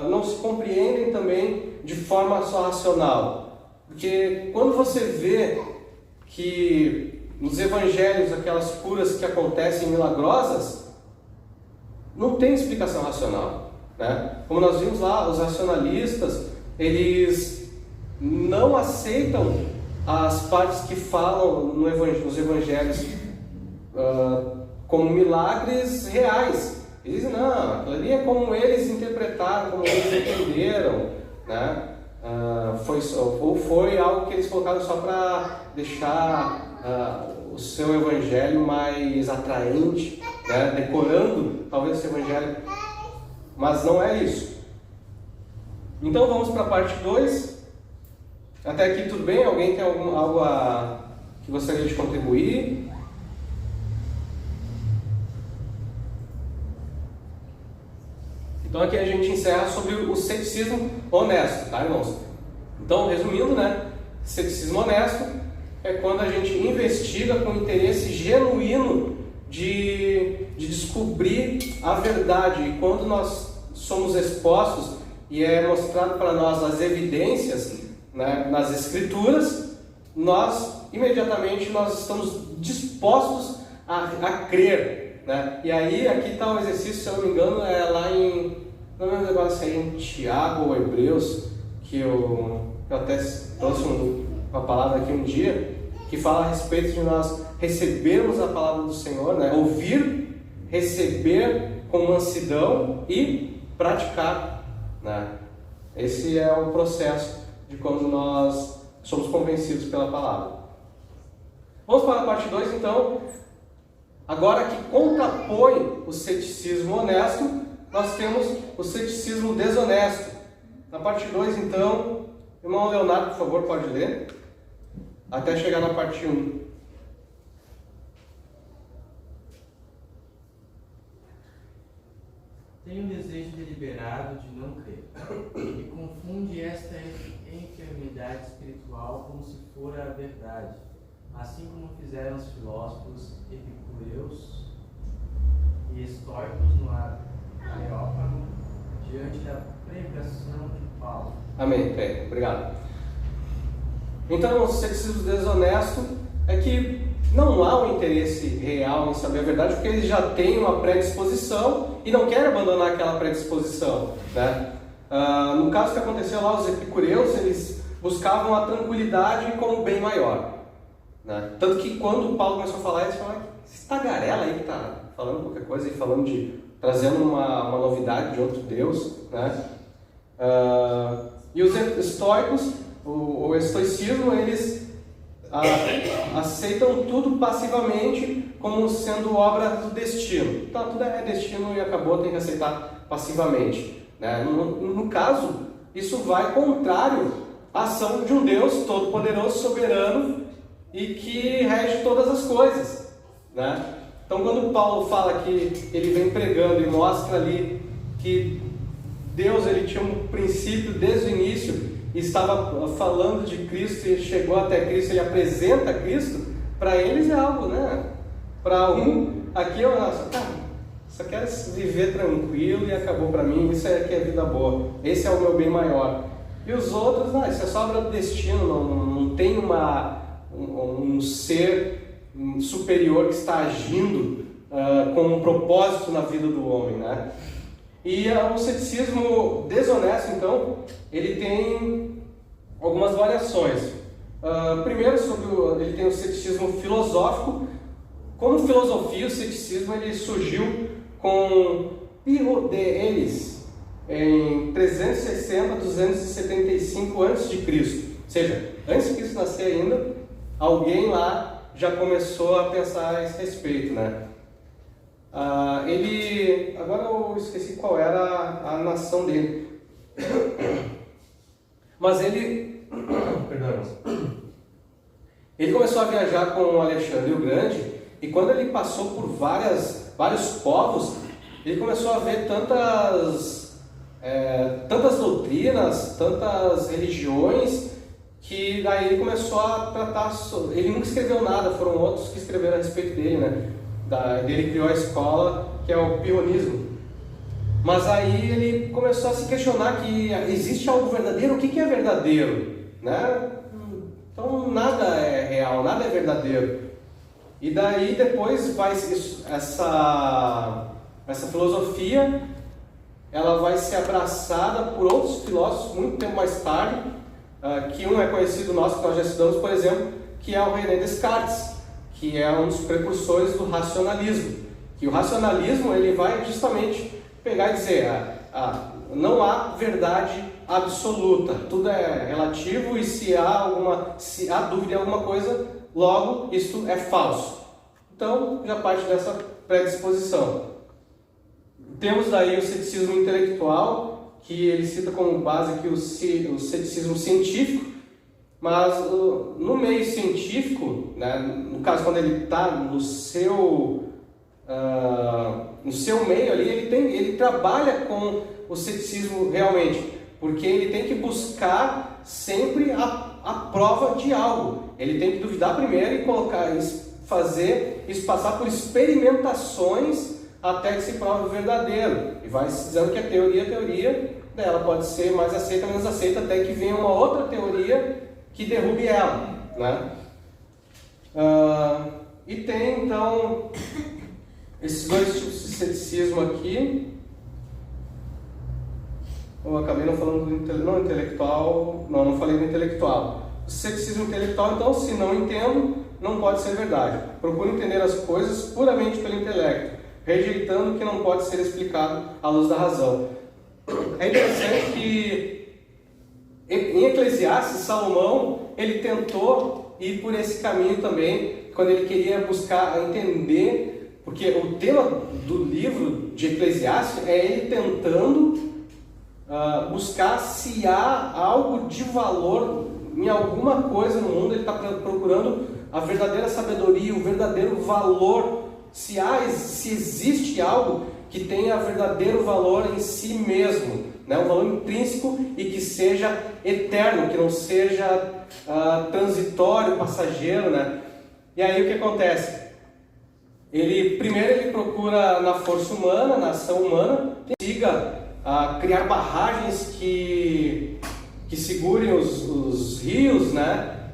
não se compreendem também de forma só racional. Porque quando você vê que nos evangelhos aquelas curas que acontecem milagrosas, não tem explicação racional, né? Como nós vimos lá, os racionalistas, eles não aceitam as partes que falam nos evangelhos como milagres reais. Eles dizem, não, aquilo ali é como eles interpretaram, como eles entenderam, né? Foi algo que eles colocaram só para deixar o seu evangelho mais atraente, né? Decorando talvez esse evangelho, mas não é isso. Então vamos para a parte 2. Até aqui tudo bem? Alguém tem algo que gostaria de contribuir? Então aqui a gente encerra sobre o ceticismo honesto, tá, irmãos? Então, resumindo, né? Ceticismo honesto é quando a gente investiga com interesse genuíno de descobrir a verdade. E quando nós somos expostos e é mostrado para nós as evidências, né, nas Escrituras, imediatamente nós estamos dispostos a crer, né? E aí, aqui está um exercício, se eu não me engano, é lá não lembro agora se é em Tiago ou Hebreus, que eu até trouxe uma palavra aqui um dia, que fala a respeito de nós recebermos a palavra do Senhor, né? Ouvir, receber com mansidão e praticar, né? Esse é o processo de quando nós somos convencidos pela palavra. Vamos para a parte 2, então. Agora que contrapõe o ceticismo honesto, nós temos o ceticismo desonesto. Na parte 2, então, irmão Leonardo, por favor, pode ler, até chegar na parte 1. Tem um desejo deliberado de não crer, e confunde esta enfermidade espiritual como se fora a verdade, assim como fizeram os filósofos epicureus e estoicos no Areópago, diante da pregação de Paulo. Amém, bem, obrigado. Então, o ceticismo desonesto é que não há um interesse real em saber a verdade, porque eles já têm uma predisposição e não querem abandonar aquela predisposição, né? No caso que aconteceu lá, os epicureus, eles buscavam a tranquilidade como bem maior, né? Tanto que quando o Paulo começou a falar, eles falaram: esse tagarela aí que está falando qualquer coisa e falando trazendo uma novidade de outro Deus, né? E os estoicos, o estoicismo, eles aceitam tudo passivamente como sendo obra do destino. Então, tudo é destino e acabou, tem que aceitar passivamente, né? No caso, isso vai contrário à ação de um Deus todo-poderoso, soberano e que rege todas as coisas, né? Então, quando Paulo fala que ele vem pregando e mostra ali que Deus ele tinha um princípio desde o início, estava falando de Cristo e chegou até Cristo, ele apresenta Cristo, para eles é algo, né? Para aqui eu só quero viver tranquilo e acabou para mim, isso é que é vida boa, esse é o meu bem maior. E os outros, isso é só obra do destino, não tem um ser superior que está agindo com um propósito na vida do homem, né? E o ceticismo desonesto, então, ele tem algumas variações. Primeiro, ele tem o ceticismo filosófico. Como filosofia, o ceticismo ele surgiu com Pyrrho de Elis em 360 a 275 a.C. Ou seja, antes de Cristo nascer ainda, alguém lá já começou a pensar a esse respeito, né? Agora eu esqueci qual era a nação dele, mas ele começou a viajar com Alexandre o Grande, e quando ele passou por vários povos, ele começou a ver tantas doutrinas, tantas religiões, que daí ele começou a tratar. Ele nunca escreveu nada, foram outros que escreveram a respeito dele, né? Ele criou a escola que é o pionismo. Mas aí ele começou a se questionar que existe algo verdadeiro. O que é verdadeiro, né? Então nada é real, nada é verdadeiro. E daí depois essa filosofia ela vai ser abraçada por outros filósofos muito tempo mais tarde, que um é conhecido nosso, que nós já estudamos, por exemplo, que é o René Descartes, que é um dos precursores do racionalismo. Que o racionalismo ele vai justamente pegar e dizer não há verdade absoluta, tudo é relativo, e se há dúvida em alguma coisa, logo isso é falso. Então já parte dessa predisposição. Temos daí o ceticismo intelectual, que ele cita como base aqui o ceticismo científico. Mas no meio científico, né, no caso quando ele está no seu meio ali, ele trabalha com o ceticismo realmente, porque ele tem que buscar sempre a prova de algo. Ele tem que duvidar primeiro e fazer isso passar por experimentações até que se prove o verdadeiro. E vai dizendo que a teoria, ela pode ser mais aceita, menos aceita, até que venha uma outra teoria que derrube ela, né? E tem, então, esses dois tipos de ceticismo aqui. Eu acabei não falando do intelectual, não falei do intelectual. O ceticismo intelectual, então, se não entendo, não pode ser verdade. Procuro entender as coisas puramente pelo intelecto, rejeitando o que não pode ser explicado à luz da razão. É interessante que em Eclesiastes, Salomão, ele tentou ir por esse caminho também, quando ele queria buscar entender, porque o tema do livro de Eclesiastes é ele tentando buscar se há algo de valor em alguma coisa no mundo. Ele está procurando a verdadeira sabedoria, o verdadeiro valor, se existe algo que tenha verdadeiro valor em si mesmo, né? Um valor intrínseco e que seja eterno, que não seja transitório, passageiro, né? E aí o que acontece? Primeiro ele procura na força humana, na ação humana, consiga criar barragens que segurem os rios, né?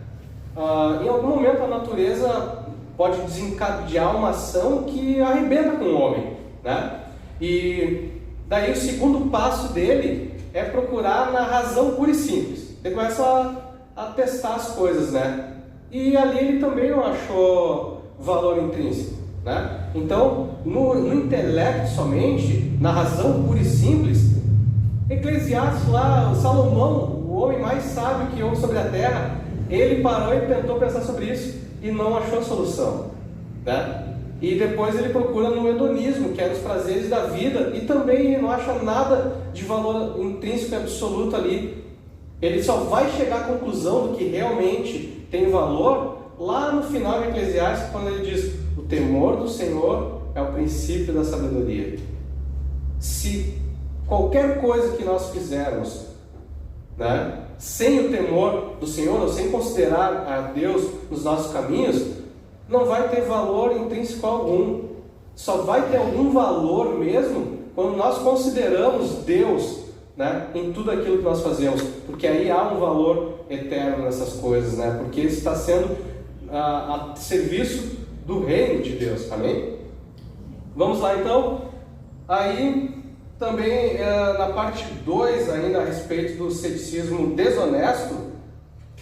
Em algum momento a natureza pode desencadear uma ação que arrebenta com o homem, né? E daí o segundo passo dele é procurar na razão pura e simples. Ele começa a testar as coisas, né? E ali ele também não achou valor intrínseco, né? Então, no intelecto somente, na razão pura e simples, Eclesiastes lá, o Salomão, o homem mais sábio que houve sobre a terra, ele parou e tentou pensar sobre isso e não achou solução, né? E depois ele procura no hedonismo, que é nos prazeres da vida, e também ele não acha nada de valor intrínseco e absoluto ali. Ele só vai chegar à conclusão do que realmente tem valor lá no final de Eclesiastes, quando ele diz: o temor do Senhor é o princípio da sabedoria. Se qualquer coisa que nós fizermos, né, sem o temor do Senhor, ou sem considerar a Deus nos nossos caminhos, não vai ter valor intrínseco algum. Só vai ter algum valor mesmo quando nós consideramos Deus, né, em tudo aquilo que nós fazemos, porque aí há um valor eterno nessas coisas, né, porque está sendo a serviço do reino de Deus. Amém? Vamos lá então. Aí também na parte 2 ainda a respeito do ceticismo desonesto,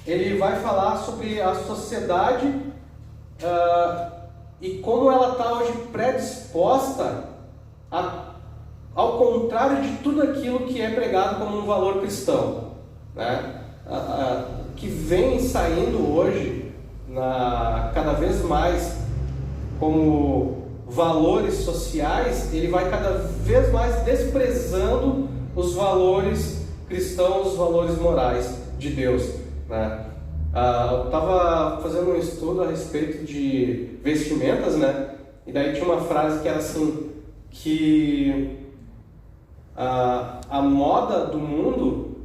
ele vai falar sobre a sociedade e como ela está hoje predisposta ao contrário de tudo aquilo que é pregado como um valor cristão, né? Que vem saindo hoje cada vez mais como valores sociais, ele vai cada vez mais desprezando os valores cristãos, os valores morais de Deus, né? Eu estava fazendo um estudo a respeito de vestimentas, né? E daí tinha uma frase que era assim, que a moda do mundo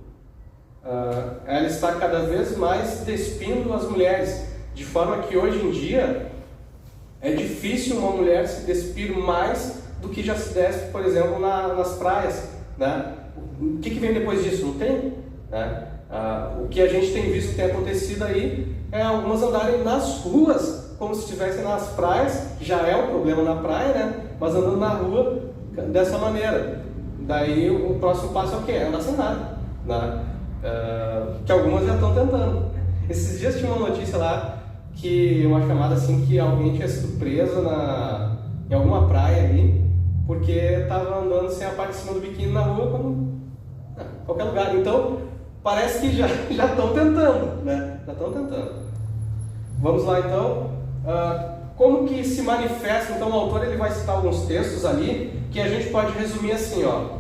ela está cada vez mais despindo as mulheres, de forma que hoje em dia é difícil uma mulher se despir mais do que já se despe, por exemplo, nas praias, né? O que vem depois disso? Não tem, né? O que a gente tem visto que tem acontecido aí é algumas andarem nas ruas como se estivessem nas praias, que já é um problema na praia, né? Mas andando na rua dessa maneira. Daí o próximo passo é o quê? Andar sem nada, né? Que algumas já estão tentando. Esses dias tinha uma notícia lá, que uma chamada assim, que alguém tinha sido preso em alguma praia ali, porque estava andando sem a parte de cima do biquíni na rua, como qualquer lugar. Então parece que já estão tentando, né? Já estão tentando. Vamos lá então. Como que se manifesta? Então o autor ele vai citar alguns textos ali que a gente pode resumir assim, ó.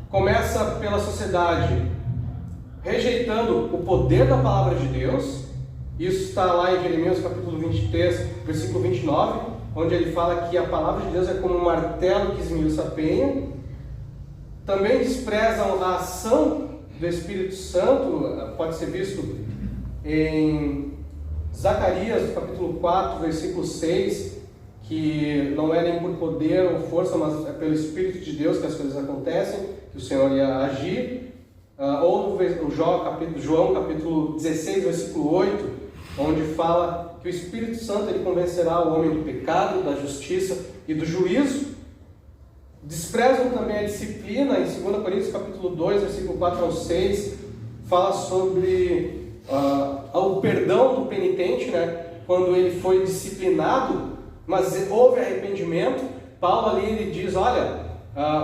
Começa pela sociedade rejeitando o poder da palavra de Deus. Isso está lá em Jeremias capítulo 23, versículo 29, onde ele fala que a palavra de Deus é como um martelo que esmiuça a penha. Também desprezam a ação do Espírito Santo, pode ser visto em Zacarias, capítulo 4, versículo 6, que não é nem por poder ou força, mas é pelo Espírito de Deus que as coisas acontecem, que o Senhor ia agir. Ou no João, capítulo 16, versículo 8, onde fala que o Espírito Santo ele convencerá o homem do pecado, da justiça e do juízo. Desprezam também a disciplina. Em 2 Coríntios capítulo 2, versículo 4 ao 6, fala sobre o perdão do penitente, né? Quando ele foi disciplinado, mas houve arrependimento. Paulo ali ele diz, olha,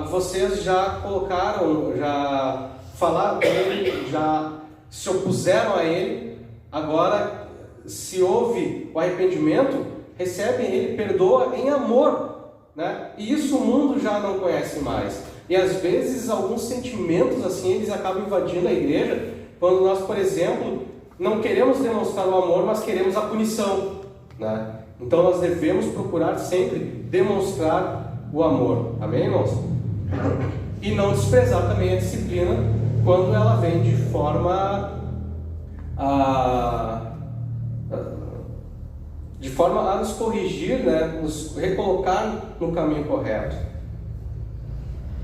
vocês já colocaram, já falaram com ele, já se opuseram a ele, agora se houve o arrependimento, recebem ele, perdoa em amor, né? E isso o mundo já não conhece mais. E às vezes alguns sentimentos assim, eles acabam invadindo a igreja, quando nós, por exemplo, não queremos demonstrar o amor, mas queremos a punição, né? Então nós devemos procurar sempre demonstrar o amor, amém, irmãos? E não desprezar também a disciplina quando ela vem de forma a nos corrigir, né? Nos recolocar no caminho correto.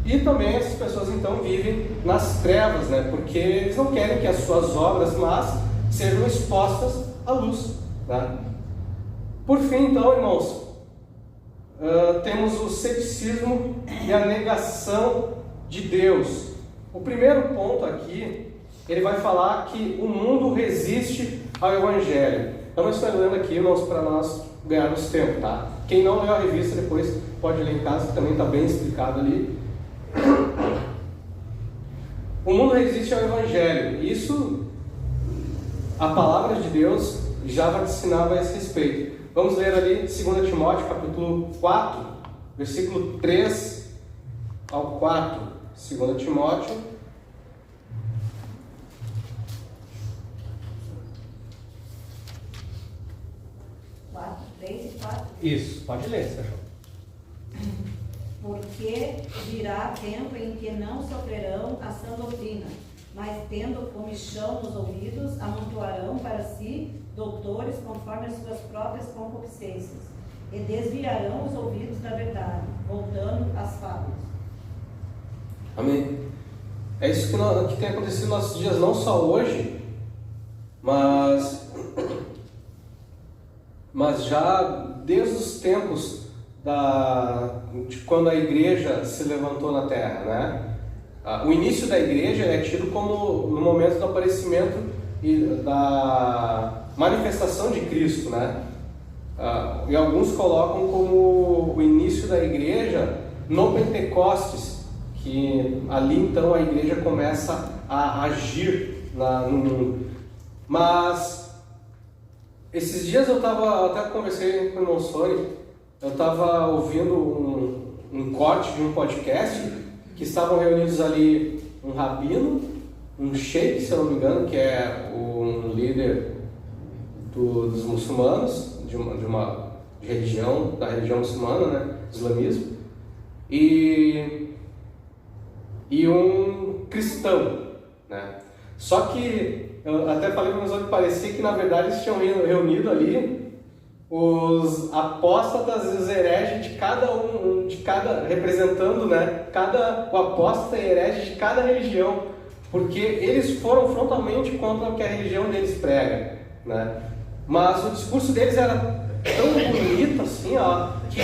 E também essas pessoas então vivem nas trevas, né? Porque eles não querem que as suas obras más sejam expostas à luz, né? Por fim, então, irmãos, temos o ceticismo e a negação de Deus. O primeiro ponto aqui, ele vai falar que o mundo resiste ao Evangelho. Eu não estou lendo aqui, irmãos, para nós ganharmos tempo, tá? Quem não leu a revista depois pode ler em casa, que também está bem explicado ali. O mundo resiste ao Evangelho. Isso, a palavra de Deus já vaticinava a esse respeito. Vamos ler ali 2 Timóteo, capítulo 4, versículo 3 ao 4. 2 Timóteo. Isso, pode ler, Sérgio. Porque virá tempo em que não sofrerão a sã doutrina, mas tendo comichão nos ouvidos, amontoarão para si doutores conforme as suas próprias concupiscências, e desviarão os ouvidos da verdade, voltando às fábulas. Amém. É isso que tem acontecido nos nossos dias, não só hoje, mas já desde os tempos de quando a igreja se levantou na terra, né? O início da igreja é tido como no momento do aparecimento e da manifestação de Cristo, né? E alguns colocam como o início da igreja no Pentecostes, que ali então a igreja começa a agir no mundo. Mas esses dias eu até conversei com o irmão Sônia, eu estava ouvindo um corte de um podcast que estavam reunidos ali um rabino, um sheik, se eu não me engano, que é um líder dos muçulmanos, da religião muçulmana, né, islamismo, e um cristão, né? Só que eu até falei para meus que parecia que na verdade eles tinham reunido ali os apóstatas e os hereges de cada representando, né, o apóstata e herege de cada religião, porque eles foram frontalmente contra o que a religião deles prega, né? Mas o discurso deles era tão bonito assim, ó, que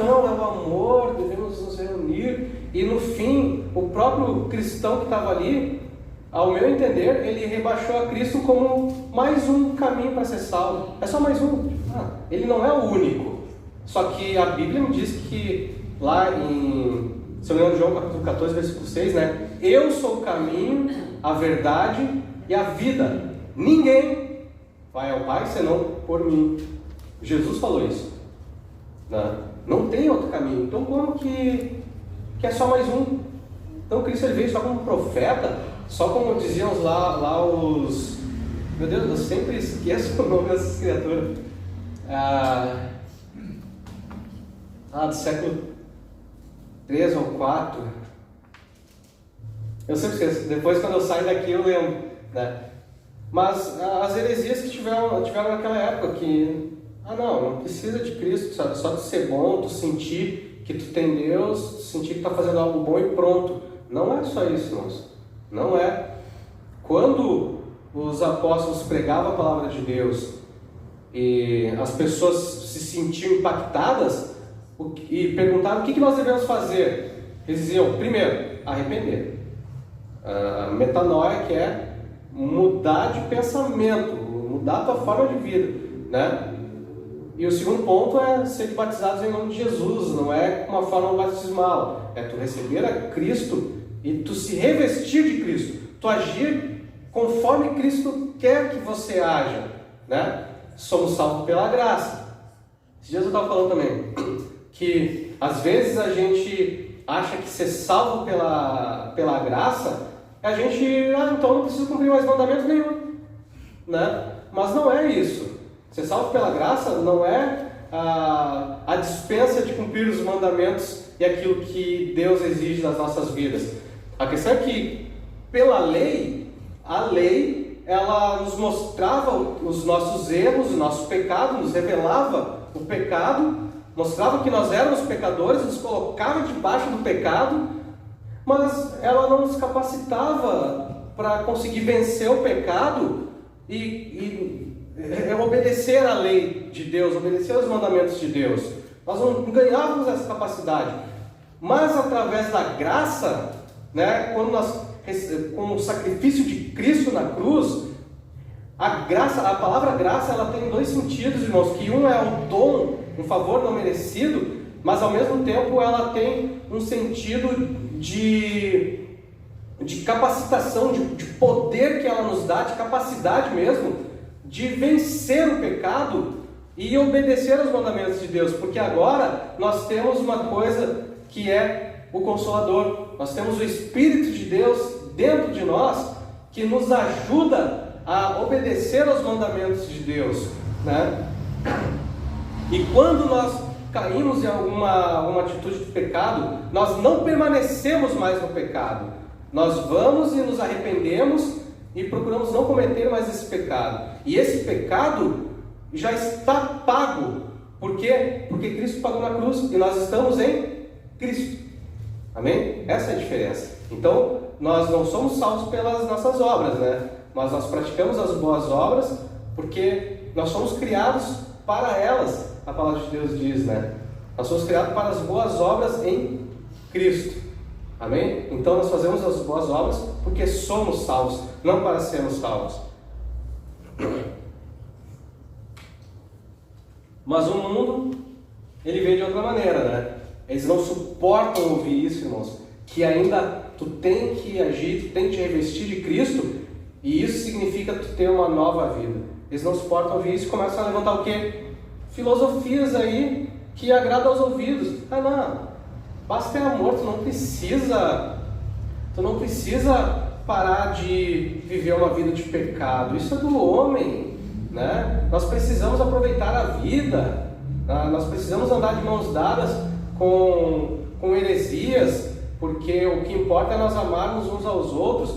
não, é o amor, devemos nos reunir, e no fim o próprio cristão que estava ali, ao meu entender, ele rebaixou a Cristo como mais um caminho para ser salvo. É só mais um. Ele não é o único. Só que a Bíblia me diz que lá em, se eu não me engano, João capítulo 14, versículo 6, né? Eu sou o caminho, a verdade e a vida. Ninguém vai ao Pai senão por mim. Jesus falou isso. Não tem outro caminho. Então como que é só mais um? Então Cristo ele veio só como profeta, só como diziam lá os... Meu Deus, eu sempre esqueço o nome dessas criaturas. Do século 3 ou 4. Eu sempre esqueço. Depois, quando eu saio daqui, eu lembro, né? Mas as heresias que tiveram naquela época, que, não precisa de Cristo, sabe? Só de ser bom, tu sentir que tu tem Deus, tu sentir que tá fazendo algo bom e pronto. Não é só isso, irmãos. Não é. Quando os apóstolos pregavam a palavra de Deus e as pessoas se sentiam impactadas e perguntavam o que nós devemos fazer, eles diziam, primeiro, arrepender. Metanoia, que é mudar de pensamento, mudar a tua forma de vida, né? E o segundo ponto é ser batizados em nome de Jesus, não é uma forma batismal, é tu receber a Cristo e tu se revestir de Cristo, tu agir conforme Cristo quer que você haja, né? Somos salvos pela graça. Esses dias eu estava falando também que às vezes a gente acha que ser salvo pela graça, a gente, então não precisa cumprir mais mandamento nenhum, né? Mas não é isso. Ser salvo pela graça não é a dispensa de cumprir os mandamentos e aquilo que Deus exige das nossas vidas. A questão é que, pela lei, a lei, ela nos mostrava os nossos erros, o nosso pecado, nos revelava o pecado, mostrava que nós éramos pecadores, nos colocava debaixo do pecado, mas ela não nos capacitava para conseguir vencer o pecado e obedecer à lei de Deus, obedecer aos mandamentos de Deus. Nós não ganhávamos essa capacidade. Mas através da graça, né, com o sacrifício de Cristo na cruz, a palavra graça, ela tem dois sentidos, irmãos, que um é um dom, um favor não merecido, mas ao mesmo tempo ela tem um sentido de capacitação, de poder que ela nos dá, de capacidade mesmo, de vencer o pecado e obedecer aos mandamentos de Deus, porque agora nós temos uma coisa que é o Consolador, nós temos o Espírito de Deus dentro de nós, que nos ajuda a obedecer aos mandamentos de Deus, né? E quando nós caímos em alguma atitude de pecado, nós não permanecemos mais no pecado, nós vamos e nos arrependemos e procuramos não cometer mais esse pecado. E esse pecado já está pago. Por quê? Porque Cristo pagou na cruz e nós estamos em Cristo. Amém? Essa é a diferença. Então, nós não somos salvos pelas nossas obras, né? Mas nós praticamos as boas obras porque nós somos criados para elas. A palavra de Deus diz, né? Nós somos criados para as boas obras em Cristo. Amém? Então nós fazemos as boas obras porque somos salvos, não para sermos salvos. Mas o mundo, ele vem de outra maneira, né? Eles não suportam ouvir isso, irmãos. Que ainda tu tem que agir, tu tem que te revestir de Cristo, e isso significa tu ter uma nova vida. Eles não suportam ouvir isso e começam a levantar o quê? Filosofias aí que agradam aos ouvidos. Não. Basta ter amor, tu não precisa parar de viver uma vida de pecado. Isso é do homem, né? Nós precisamos aproveitar a vida, nós precisamos andar de mãos dadas com heresias, porque o que importa é nós amarmos uns aos outros.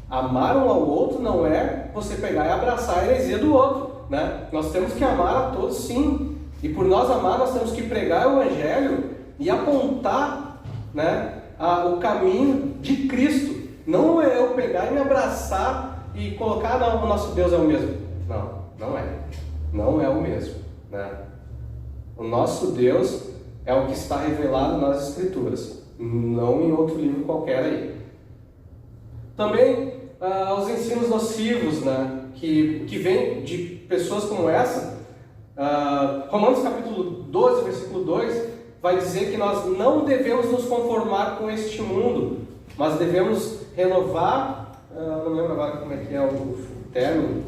Amar um ao outro não é você pegar e abraçar a heresia do outro, né? Nós temos que amar a todos, sim, e por nós amar nós temos que pregar o Evangelho e apontar, né, o caminho de Cristo. Não é eu pegar e me abraçar e colocar, não, o nosso Deus é o mesmo. Não é. Não é o mesmo, né? O nosso Deus é o que está revelado nas Escrituras, não em outro livro qualquer aí. Também os ensinos nocivos, né, que vêm de pessoas como essa. Romanos capítulo 12, versículo 2, vai dizer que nós não devemos nos conformar com este mundo, mas devemos renovar, não lembro agora como é que é o término,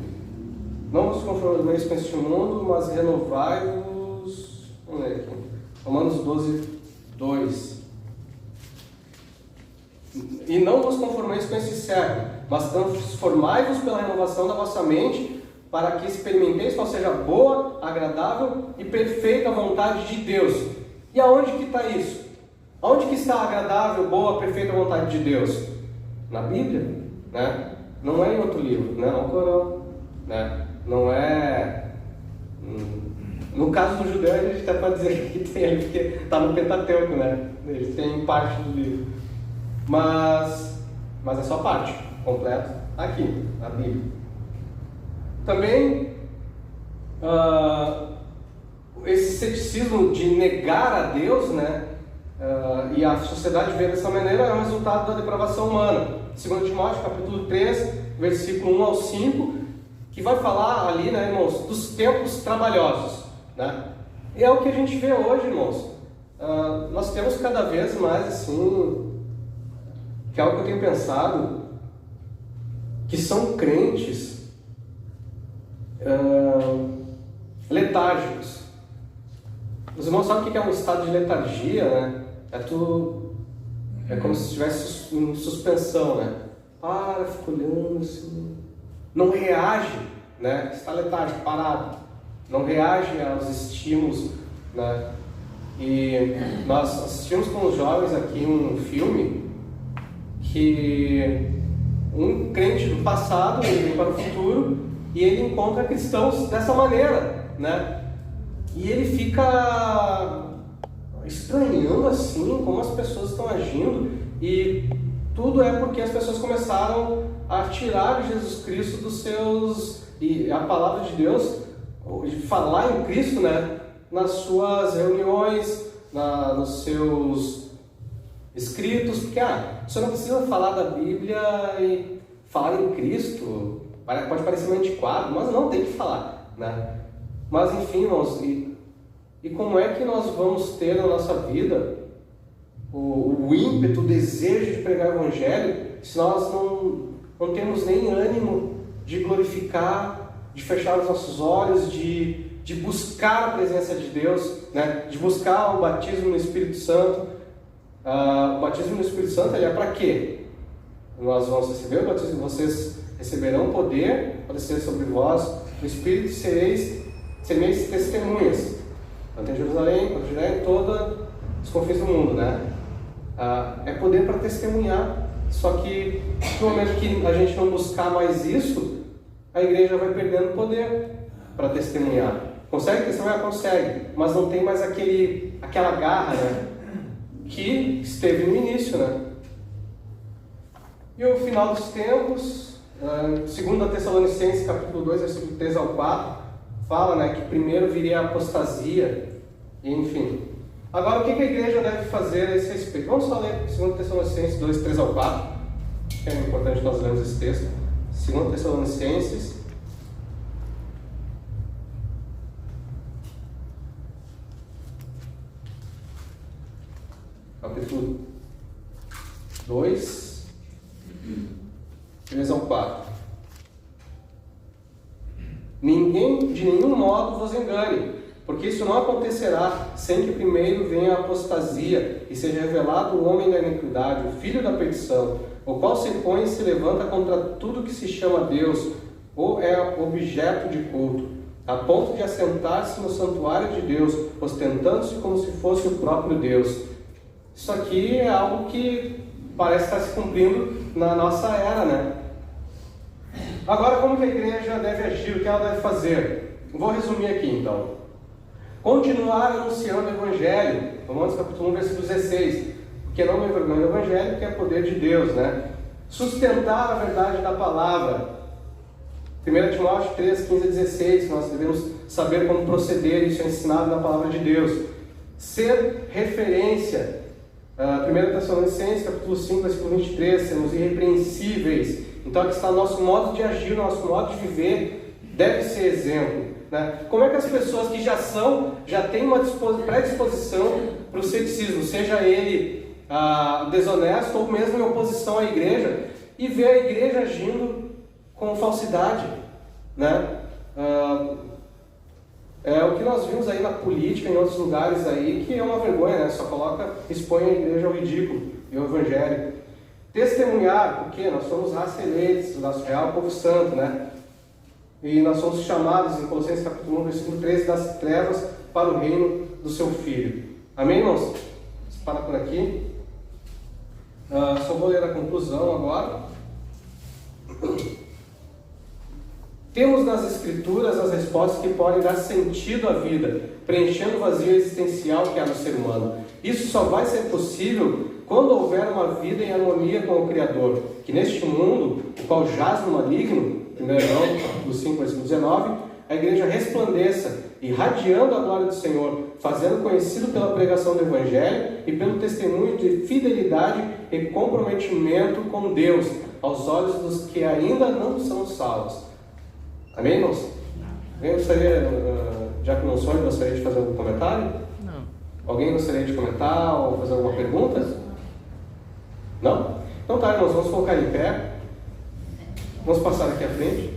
não nos conformeis com este mundo, mas renovai-vos, vamos ler aqui, Romanos 12, 2, e não vos conformeis com esse século, mas transformai-vos pela renovação da vossa mente, para que experimenteis qual seja a boa, agradável e perfeita vontade de Deus. E aonde que está isso? Aonde que está a agradável, boa, perfeita vontade de Deus? Na Bíblia, né? Não é em outro livro, né? Não é no Corão, né? Não é... No caso do judeu, a gente até pode dizer que tem ali, porque está no Pentateuco, né? Ele tem parte do livro. Mas é só parte, completo, aqui, na Bíblia. Também, esse ceticismo de negar a Deus, né? E a sociedade vê dessa maneira, é um resultado da depravação humana. 2 Timóteo, capítulo 3, versículo 1 ao 5, que vai falar ali, né, irmãos, dos tempos trabalhosos, né? E é o que a gente vê hoje, irmãos. Nós temos cada vez mais, assim, que é algo que eu tenho pensado, que são crentes letárgicos. Os irmãos sabem o que é um estado de letargia, né? É como se estivesse em suspensão, né? Fica olhando assim, não reage, né? Está letárgico, parado, não reage aos estímulos, né? E nós assistimos com os jovens aqui um filme que um crente do passado ele vem para o futuro e ele encontra cristãos dessa maneira, né? E ele fica estranhando assim como as pessoas estão agindo, e tudo é porque as pessoas começaram a tirar Jesus Cristo dos seus, e a palavra de Deus, de falar em Cristo, né, nas suas reuniões, nos seus escritos, porque você não precisa falar da Bíblia e falar em Cristo, pode parecer meio antiquado, mas não, tem que falar, né? Mas enfim, irmãos, e como é que nós vamos ter na nossa vida o ímpeto, o desejo de pregar o Evangelho, se nós não temos nem ânimo de glorificar, de fechar os nossos olhos, de buscar a presença de Deus, né? De buscar o batismo no Espírito Santo. O batismo no Espírito Santo ele é para quê? Nós vamos receber o batismo, vocês receberão poder para descer sobre vós, o Espírito sereis testemunhas, tanto em Jerusalém, quanto em Judéia, em todos os confins do mundo, né? É poder para testemunhar. Só que no momento que a gente não buscar mais isso, a igreja vai perdendo poder para testemunhar. Consegue testemunhar? Consegue, mas não tem mais aquela garra, né, que esteve no início, né? E o final dos tempos, 2 Tessalonicenses capítulo 2, versículo 3 ao 4, fala, né, que primeiro viria a apostasia, enfim. Agora, o que a igreja deve fazer a esse respeito? Vamos só ler 2 Tessalonicenses 2, 3 ao 4, que é importante nós lermos esse texto. 2 Tessalonicenses, capítulo 2, 3 ao 4. Ninguém de nenhum modo vos engane, porque isso não acontecerá sem que primeiro venha a apostasia e seja revelado o homem da iniquidade, o filho da perdição, o qual se põe e se levanta contra tudo que se chama Deus ou é objeto de culto, a ponto de assentar-se no santuário de Deus, ostentando-se como se fosse o próprio Deus. Isso aqui é algo que parece estar se cumprindo na nossa era, né? Agora, como que a igreja deve agir? O que ela deve fazer? Vou resumir aqui, então. Continuar anunciando o Evangelho. Romanos capítulo 1, versículo 16. Porque não me envergonho do Evangelho, que é poder de Deus, né? Sustentar a verdade da palavra. 1 Timóteo 3, 15 a 16. Nós devemos saber como proceder. Isso é ensinado na palavra de Deus. Ser referência. 1 Tessalonicenses capítulo 5, versículo 23. Sermos irrepreensíveis. Então aqui está o nosso modo de agir, o nosso modo de viver deve ser exemplo, né? Como é que as pessoas que já têm uma predisposição para o ceticismo, seja ele desonesto ou mesmo em oposição à igreja, e ver a igreja agindo com falsidade, né? É o que nós vimos aí na política, em outros lugares aí, que é uma vergonha, né? Só expõe a igreja ao ridículo e ao evangelho. Testemunhar, porque nós somos raça eleita, o nosso real povo santo, né? E nós somos chamados, em Colossenses capítulo 1, versículo 13, das trevas para o reino do seu Filho. Amém, irmãos? Vamos parar por aqui. Só vou ler a conclusão agora. Temos nas Escrituras as respostas que podem dar sentido à vida, preenchendo o vazio existencial que há no ser humano. Isso só vai ser possível quando houver uma vida em harmonia com o Criador, que neste mundo, o qual jaz no maligno, 1 João, capítulo 5, versículo 19, a igreja resplandeça, irradiando a glória do Senhor, fazendo conhecido pela pregação do Evangelho e pelo testemunho de fidelidade e comprometimento com Deus, aos olhos dos que ainda não são salvos. Amém, irmãos? Alguém gostaria, já que não sou, gostaria de fazer algum comentário? Não. Alguém gostaria de comentar ou fazer alguma pergunta? Não? Então tá, irmãos, vamos colocar em pé. Vamos passar aqui à frente.